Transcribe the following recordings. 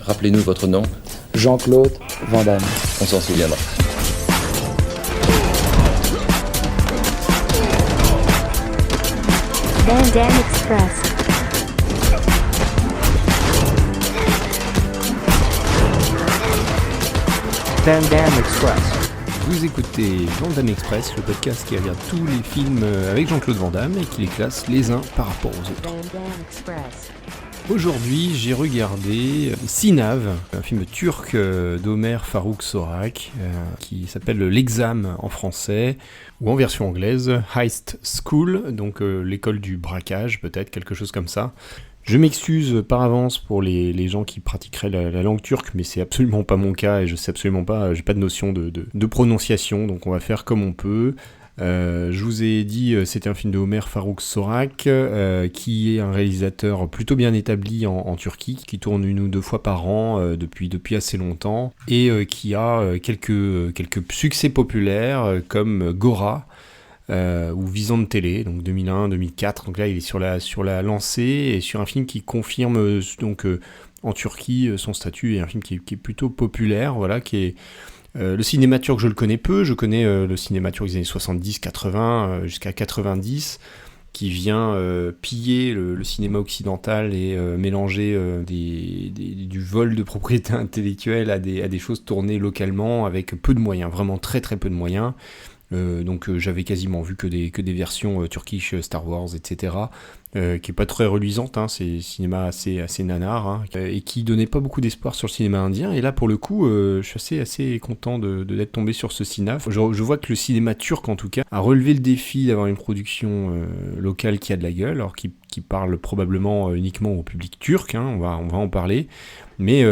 Rappelez-nous votre nom. Jean-Claude Van Damme. On s'en souviendra. Van Damme Express. Van Damme Express. Vous écoutez Van Damme Express, le podcast qui regarde tous les films avec Jean-Claude Van Damme et qui les classe les uns par rapport aux autres. Van Damme Express. Aujourd'hui, j'ai regardé Sınav, un film turc d'Ömer Faruk Sorak, qui s'appelle L'Exam en français, ou en version anglaise, Heist School, donc l'école du braquage, peut-être, quelque chose comme ça. Je m'excuse par avance pour les gens qui pratiqueraient la langue turque, mais c'est absolument pas mon cas et je sais absolument pas, j'ai pas de notion de prononciation, donc on va faire comme on peut. Je vous ai dit, c'était un film de Ömer Faruk Sorak, qui est un réalisateur plutôt bien établi en Turquie, qui tourne 1 ou 2 fois par an depuis assez longtemps, et qui a quelques succès populaires comme Gora, ou Vision de télé, donc 2001-2004, donc là il est sur la lancée, et sur un film qui confirme donc en Turquie son statut, et un film qui est plutôt populaire, voilà, qui est... le cinéma turc, je le connais peu, je connais le cinéma turc des années 70-80 jusqu'à 90, qui vient piller le cinéma occidental et mélanger du vol de propriété intellectuelle à des choses tournées localement avec peu de moyens, vraiment très très peu de moyens. Donc j'avais quasiment vu que des versions turkish Star Wars, etc., qui est pas très reluisante, hein, c'est cinéma assez nanar, hein, et qui donnait pas beaucoup d'espoir sur le cinéma indien. Et là pour le coup, je suis assez content d'être tombé sur ce Sınav. Je vois que le cinéma turc en tout cas a relevé le défi d'avoir une production locale qui a de la gueule, alors qui parle probablement uniquement au public turc, hein, on va en parler, mais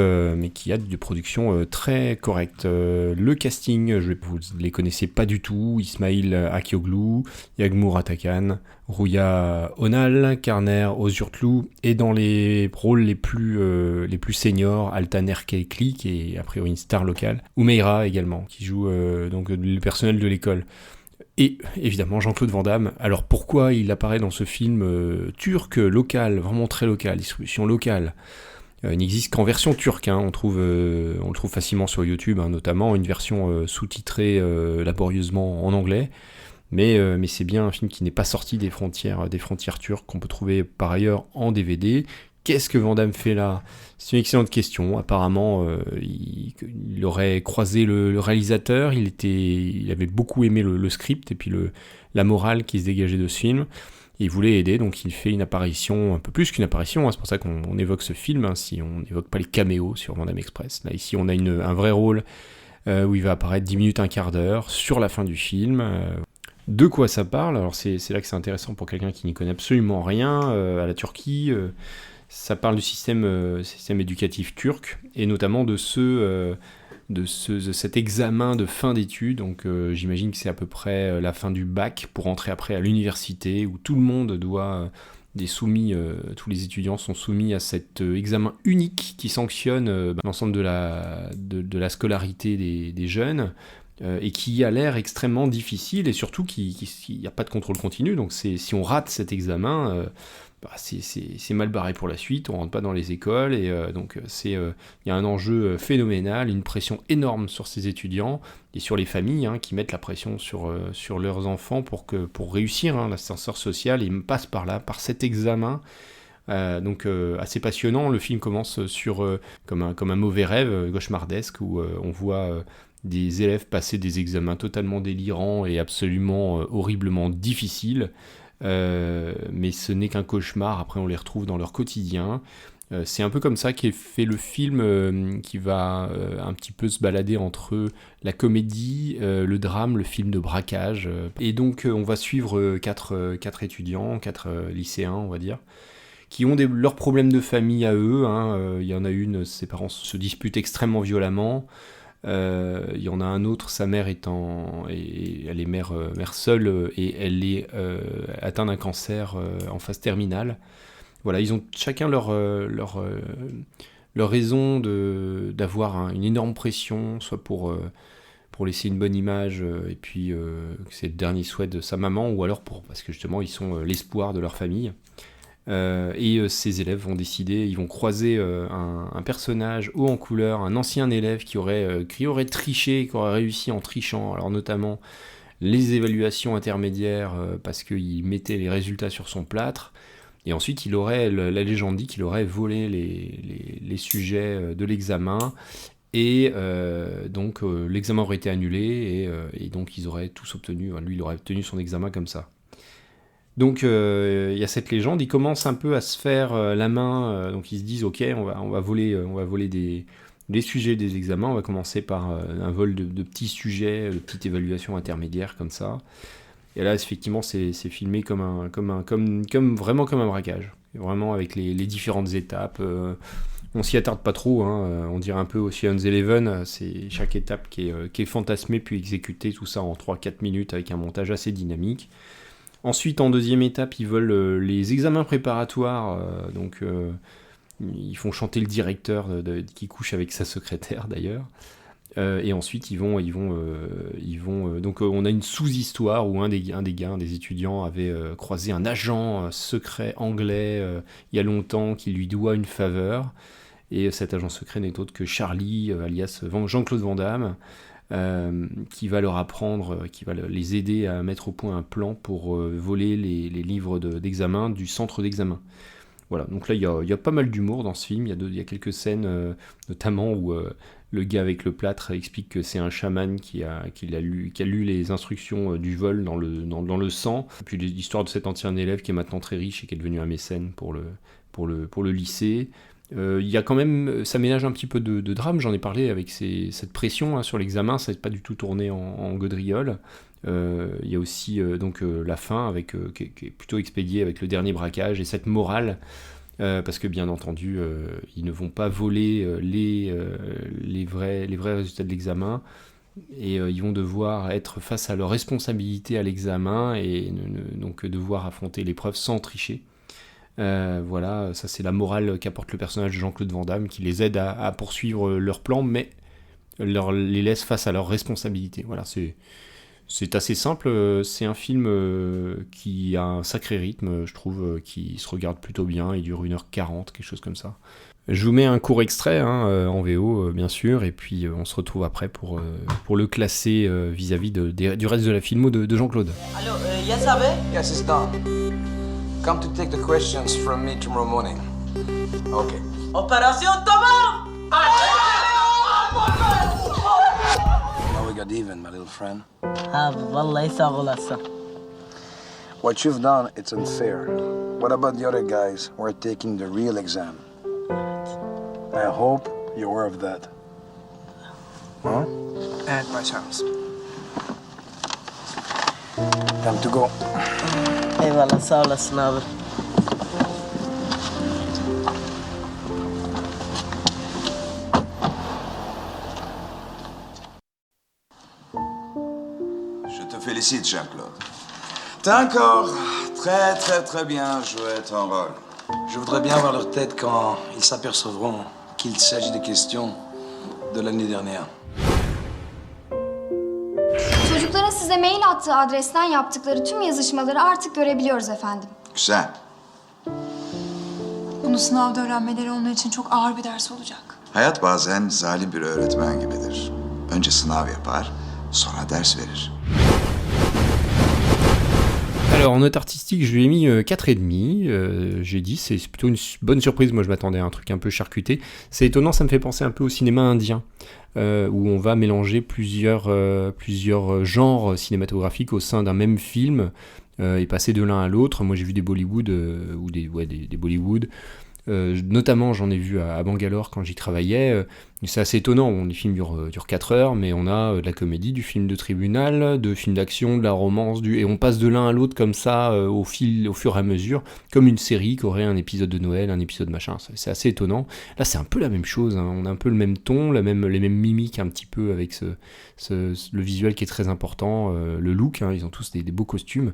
qui a des productions très correctes. Le casting, vous ne les connaissez pas du tout: Ismail Akioglu, Yağmur Atakan, Rouya Onal, Karner Özürtlü, et dans les rôles les plus seniors, Altan Erkekli, qui est a priori une star locale, Umeira également, qui joue donc le personnel de l'école. Et évidemment Jean-Claude Van Damme. Alors pourquoi il apparaît dans ce film turc local, vraiment très local, distribution locale? Il n'existe qu'en version turque, hein. On le trouve facilement sur YouTube, hein, notamment une version sous-titrée laborieusement en anglais. Mais c'est bien un film qui n'est pas sorti des frontières turques, qu'on peut trouver par ailleurs en DVD. Qu'est-ce que Van Damme fait là ? C'est une excellente question. Apparemment, il aurait croisé le réalisateur, il avait beaucoup aimé le script et puis la morale qui se dégageait de ce film. Et il voulait aider, donc il fait une apparition, un peu plus qu'une apparition, hein, c'est pour ça qu'on évoque ce film, hein, si on n'évoque pas les caméos sur Van Damme Express. Là, ici, on a un vrai rôle où il va apparaître 10 minutes, un quart d'heure, sur la fin du film. De quoi ça parle ? Alors c'est là que c'est intéressant pour quelqu'un qui n'y connaît absolument rien à la Turquie. Ça parle du système éducatif turc, et notamment de cet examen de fin d'études. Donc j'imagine que c'est à peu près la fin du bac pour entrer après à l'université, où tout le monde tous les étudiants sont soumis à cet examen unique qui sanctionne l'ensemble de la scolarité des jeunes, et qui a l'air extrêmement difficile, et surtout qu'il n'y a pas de contrôle continu. Donc si on rate cet examen, c'est mal barré pour la suite, on rentre pas dans les écoles, et donc il y a un enjeu phénoménal, une pression énorme sur ces étudiants et sur les familles, hein, qui mettent la pression sur leurs enfants pour réussir, hein, l'ascenseur social, ils passent par cet examen. Donc assez passionnant. Le film commence comme un mauvais rêve cauchemardesque, où on voit des élèves passer des examens totalement délirants et absolument horriblement difficiles. Mais ce n'est qu'un cauchemar, après on les retrouve dans leur quotidien. C'est un peu comme ça qu'est fait le film, qui va un petit peu se balader entre la comédie, le drame, le film de braquage. Et donc on va suivre quatre étudiants, 4 lycéens on va dire, qui ont leurs problèmes de famille à eux, hein. Il y en a une, ses parents se disputent extrêmement violemment. Il y en a un autre, sa mère elle est mère seule, et elle est atteinte d'un cancer en phase terminale. Voilà, ils ont chacun leur raison d'avoir une énorme pression, soit pour laisser une bonne image, et puis c'est le dernier souhait de sa maman, ou alors parce que justement ils sont l'espoir de leur famille. Ces élèves vont décider, ils vont croiser un personnage haut en couleur, un ancien élève qui aurait triché, qui aurait réussi en trichant, alors notamment les évaluations intermédiaires parce qu'il mettait les résultats sur son plâtre. Et ensuite, la légende dit qu'il aurait volé les sujets de l'examen. Et donc l'examen aurait été annulé et donc ils auraient tous obtenu, lui il aurait obtenu son examen comme ça. Donc il y a cette légende, ils commencent un peu à se faire la main, donc ils se disent ok on va voler des sujets des examens, on va commencer par un vol de petits sujets, de petites évaluations intermédiaires comme ça. Et là effectivement c'est filmé vraiment comme un braquage, vraiment avec les différentes étapes. On s'y attarde pas trop, hein. On dirait un peu Ocean's Eleven, c'est chaque étape qui est fantasmée puis exécutée, tout ça en 3-4 minutes avec un montage assez dynamique. Ensuite, en deuxième étape, ils veulent les examens préparatoires, donc ils font chanter le directeur qui couche avec sa secrétaire d'ailleurs. Et ensuite, ils vont donc on a une sous-histoire où un des étudiants avait croisé un agent secret anglais il y a longtemps qui lui doit une faveur. Et cet agent secret n'est autre que Charlie, alias Jean-Claude Van Damme, qui va leur apprendre, qui va les aider à mettre au point un plan pour voler les livres d'examen du centre d'examen. Voilà, donc là il y a pas mal d'humour dans ce film, il y a quelques scènes notamment où le gars avec le plâtre explique que c'est un chaman qui a lu les instructions du vol dans le sang, et puis l'histoire de cet ancien élève qui est maintenant très riche et qui est devenu un mécène pour le lycée. Il y a quand même, ça ménage un petit peu de drame, j'en ai parlé avec cette pression sur l'examen, ça n'est pas du tout tourné en gaudriole. Il y a aussi la fin qui est plutôt expédiée avec le dernier braquage et cette morale, parce que bien entendu ils ne vont pas voler les vrais résultats de l'examen et ils vont devoir être face à leur responsabilité à l'examen et donc devoir affronter l'épreuve sans tricher. Voilà, ça c'est la morale qu'apporte le personnage de Jean-Claude Van Damme qui les aide à poursuivre leur plan mais les laisse face à leurs responsabilités. Voilà, c'est assez simple, c'est un film qui a un sacré rythme, je trouve, qui se regarde plutôt bien, il dure 1h40, quelque chose comme ça. Je vous mets un court extrait en VO bien sûr, et puis on se retrouve après pour le classer vis-à-vis du reste de la filmo de Jean-Claude. Allô, yes, Abe? Yes, it's done. Come to take the questions from me tomorrow morning. Okay. Opération tamam! Now we got even, my little friend. Abi vallahi sağ olasın. What you've done, it's unfair. What about the other guys who are taking the real exam? I hope you're aware of that. Huh? Evet başarımız. Time to go. Eyvallah sağ olasın abi. Je te félicite, Jean-Claude. T'as encore très très très bien joué ton rôle. Je voudrais bien voir leur tête quand ils s'apercevront qu'il s'agit de questions de l'année dernière. Çocukların size mail attığı adresten yaptıkları tüm yazışmaları artık görebiliyoruz efendim. Güzel. Bunu sınavda öğrenmeleri onlar için çok ağır bir ders olacak. Hayat bazen zalim bir öğretmen gibidir. Önce sınav yapar, sonra ders verir. Alors en note artistique, je lui ai mis 4,5. J'ai dit, c'est plutôt une bonne surprise. Moi, je m'attendais à un truc un peu charcuté. C'est étonnant, ça me fait penser un peu au cinéma indien, où on va mélanger plusieurs genres cinématographiques au sein d'un même film et passer de l'un à l'autre. Moi, j'ai vu des Bollywood ou des Bollywood. Notamment, j'en ai vu à Bangalore quand j'y travaillais. C'est assez étonnant. Les films durent 4 heures, mais on a de la comédie, du film de tribunal, de film d'action, de la romance, et on passe de l'un à l'autre comme ça au fur et à mesure, comme une série qui aurait un épisode de Noël, un épisode machin. C'est assez étonnant. Là, c'est un peu la même chose. On a un peu le même ton, les mêmes mimiques un petit peu avec le visuel qui est très important, le look. Ils ont tous des beaux costumes.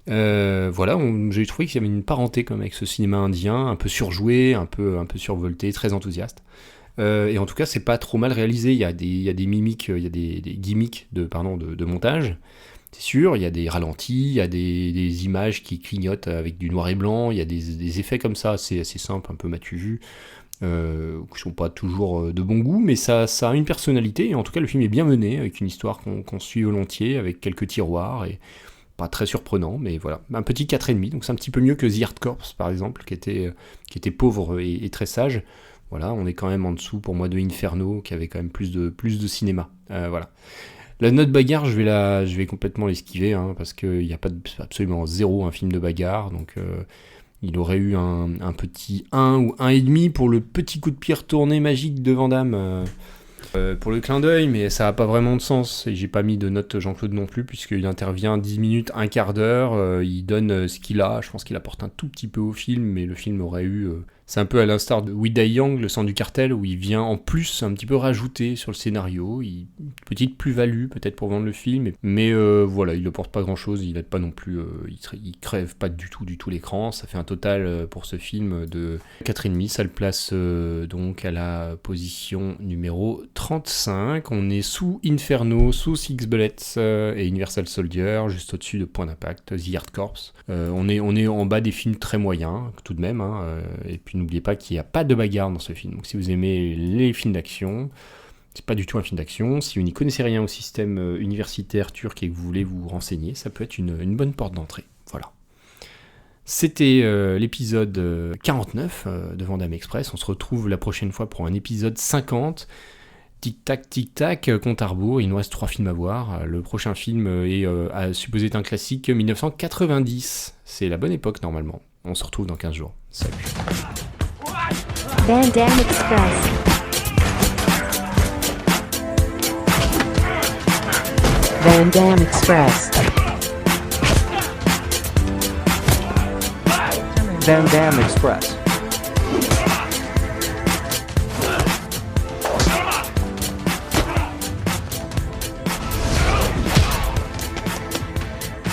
Voilà, j'ai trouvé qu'il y avait une parenté comme avec ce cinéma indien, un peu surjoué, un peu survolté, très enthousiaste. Et en tout cas, c'est pas trop mal réalisé. Il y a des mimiques, il y a des gimmicks de montage. C'est sûr, il y a des ralentis, il y a des images qui clignotent avec du noir et blanc, il y a des effets comme ça, c'est assez simple, un peu m'as-tu vu, qui sont pas toujours de bon goût, mais ça a une personnalité, et en tout cas le film est bien mené, avec une histoire qu'on suit volontiers, avec quelques tiroirs, et pas très surprenant, mais voilà, un petit 4,5, donc c'est un petit peu mieux que The Hard Corps par exemple, qui était pauvre et très sage. Voilà, on est quand même en dessous pour moi de Inferno, qui avait quand même plus de cinéma, voilà. La note bagarre, je vais complètement l'esquiver, hein, parce qu'il n'y a pas absolument zéro un film de bagarre, donc il aurait eu un petit 1 ou 1,5 pour le petit coup de pied retourné magique de Van Damme, pour le clin d'œil, mais ça n'a pas vraiment de sens, et j'ai pas mis de note Jean-Claude non plus, puisqu'il intervient 10 minutes, un quart d'heure, il donne ce qu'il a, je pense qu'il apporte un tout petit peu au film, mais le film aurait eu... C'est un peu à l'instar de We Die Young, le sang du cartel, où il vient en plus un petit peu rajouter sur le scénario, une petite plus-value peut-être pour vendre le film, mais voilà, il ne porte pas grand-chose, il n'aide pas non plus, il crève pas du tout l'écran, ça fait un total pour ce film de 4,5, ça le place donc à la position numéro 35, on est sous Inferno, sous Six Bullets et Universal Soldier, juste au-dessus de Point d'Impact, The Hard Corps, on est en bas des films très moyens, tout de même, hein, et puis n'oubliez pas qu'il n'y a pas de bagarre dans ce film. Donc si vous aimez les films d'action, c'est pas du tout un film d'action. Si vous n'y connaissez rien au système universitaire turc et que vous voulez vous renseigner, ça peut être une bonne porte d'entrée. Voilà. C'était l'épisode 49 de Van Damme Express. On se retrouve la prochaine fois pour un épisode 50. Tic-tac, compte à rebours. Il nous reste 3 films à voir. Le prochain film est supposé être un classique 1990. C'est la bonne époque normalement. On se retrouve dans 15 jours. Salut. Van Damme Express. Van Damme Express. Van Damme Express.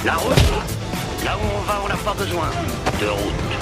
La route. Là où on va, on n'a pas besoin de route.